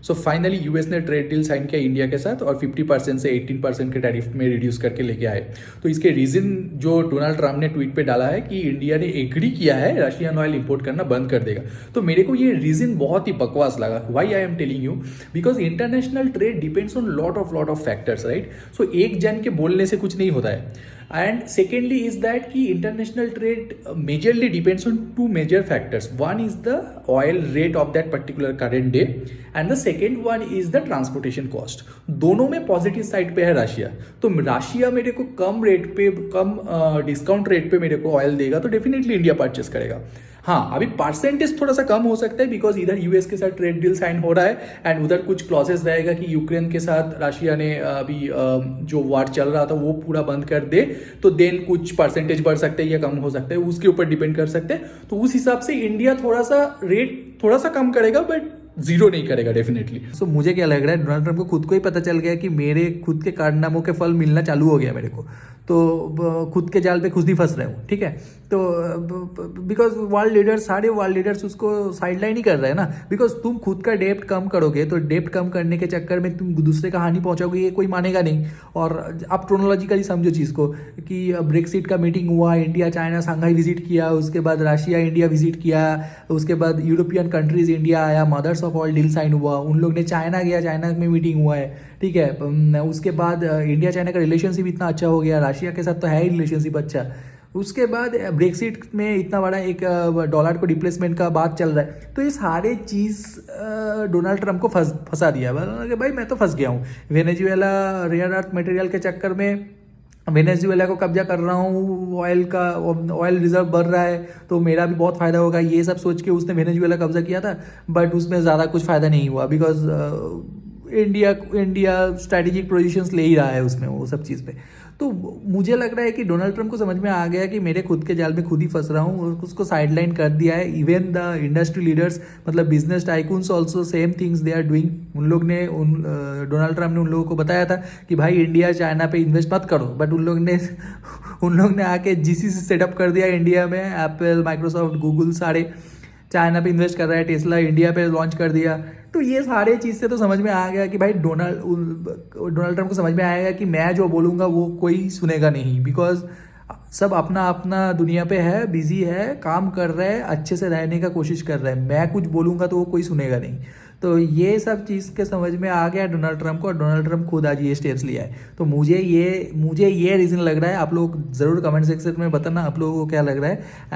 So finally US ने trade deal sign किया India के साथ और 50% से 18% के टैरिफ में रिड्यूस करके लेके आए। तो इसके रीजन जो डोनाल्ड ट्रंप ने ट्वीट पे डाला है कि इंडिया ने एग्री किया है रशियन ऑयल इंपोर्ट करना बंद कर देगा। तो मेरे को ये रीजन बहुत ही बकवास लगा। Why I am telling you, because international trade depends on lot of factors, right. So एक जन के बोलने से कुछ नहीं होता है। And secondly is that कि international trade majorly depends on two major factors. One is the oil rate of that particular current day and the second one is the transportation cost. दोनों में पॉजिटिव साइड पे है Russia. तो Russia मेरे को कम rate पे, कम discount rate पे मेरे को ऑयल देगा तो डेफिनेटली इंडिया परचेस करेगा। हाँ, अभी परसेंटेज थोड़ा सा कम हो सकता है बिकॉज इधर यूएस के साथ ट्रेड डील साइन हो रहा है एंड उधर कुछ क्लॉजेस रहेगा कि यूक्रेन के साथ रशिया ने अभी जो वार चल रहा था वो पूरा बंद कर दे तो देन कुछ परसेंटेज बढ़ सकते हैं या कम हो सकता है, उसके ऊपर डिपेंड कर सकते हैं। तो उस हिसाब से इंडिया थोड़ा सा रेट थोड़ा सा कम करेगा बट जीरो नहीं करेगा डेफिनेटली। सो मुझे क्या लग रहा है, डोनाल्ड ट्रंप को खुद को ही पता चल गया कि मेरे खुद के कारनामों के फल मिलना चालू हो गया मेरे को, तो खुद के जाल पे खुद ही फंस रहे हो, ठीक है। तो बिकॉज वर्ल्ड लीडर्स, सारे वर्ल्ड लीडर्स उसको साइडलाइन ही कर रहे हैं ना, बिकॉज तुम खुद का डेप्ट कम करोगे तो डेप्ट कम करने के चक्कर में तुम दूसरे का हानि पहुंचाओगे, ये कोई मानेगा नहीं। और आप ट्रोनोलॉजिकली समझो चीज़ को कि ब्रेक्सिट का मीटिंग हुआ, इंडिया चाइना शंघाई विजिट किया, उसके बाद रशिया इंडिया विजिट किया, उसके बाद यूरोपियन कंट्रीज इंडिया आया, mothers of all deal sign हुआ, उन लोग ने चाइना गया, चाइना में मीटिंग हुआ है, ठीक है। उसके बाद इंडिया चाइना का रिलेशनशिप इतना अच्छा हो गया, रशिया के साथ तो है ही रिलेशनशिप अच्छा। उसके बाद ब्रेक्सिट में इतना बड़ा एक डॉलर को रिप्लेसमेंट का बात चल रहा है। तो ये सारे चीज़ डोनाल्ड ट्रंप को फंसा दिया कि भाई मैं तो फंस गया हूँ। वेनेजुएला रेयर अर्थ मटेरियल के चक्कर में वेनेजुएला को कब्जा कर रहा हूँ, ऑयल रिजर्व बढ़ रहा है तो मेरा भी बहुत फ़ायदा होगा, ये सब सोच के उसने वेनेजुएला कब्जा किया था। बट उसमें ज़्यादा कुछ फ़ायदा नहीं हुआ बिकॉज इंडिया स्ट्रैटेजिक पोजीशंस ले ही रहा है उसमें, वो सब चीज़ पे। तो मुझे लग रहा है कि डोनाल्ड ट्रंप को समझ में आ गया कि मेरे खुद के जाल में खुद ही फंस रहा हूँ, उसको साइडलाइन कर दिया है। इवन द इंडस्ट्री लीडर्स, मतलब business tycoons also same things they are doing. Donald Trump ने उन लोगों को बताया था कि भाई इंडिया चाइना पे इन्वेस्ट मत करो, बट उन लोग ने आके जीसीसी सेटअप कर दिया इंडिया में। एप्पल, माइक्रोसॉफ्ट, गूगल सारे चाइना पे इन्वेस्ट कर रहा है, टेस्ला इंडिया पे लॉन्च कर दिया। तो ये सारे चीज़ से तो समझ में आ गया कि भाई डोनाल्ड ट्रंप को समझ में आएगा कि मैं जो बोलूँगा वो कोई सुनेगा नहीं, बिकॉज सब अपना अपना दुनिया पे है, बिजी है, काम कर रहे हैं, अच्छे से रहने का कोशिश कर रहे हैं। मैं कुछ बोलूँगा तो वो कोई सुनेगा नहीं। तो ये सब चीज़ के समझ में आ गया डोनाल्ड ट्रंप को, और डोनाल्ड ट्रंप खुद आज ये स्टेप्स लिया है। तो मुझे ये रीज़न लग रहा है। आप लोग ज़रूर कमेंट सेक्शन में बताना आप लोगों को क्या लग रहा है।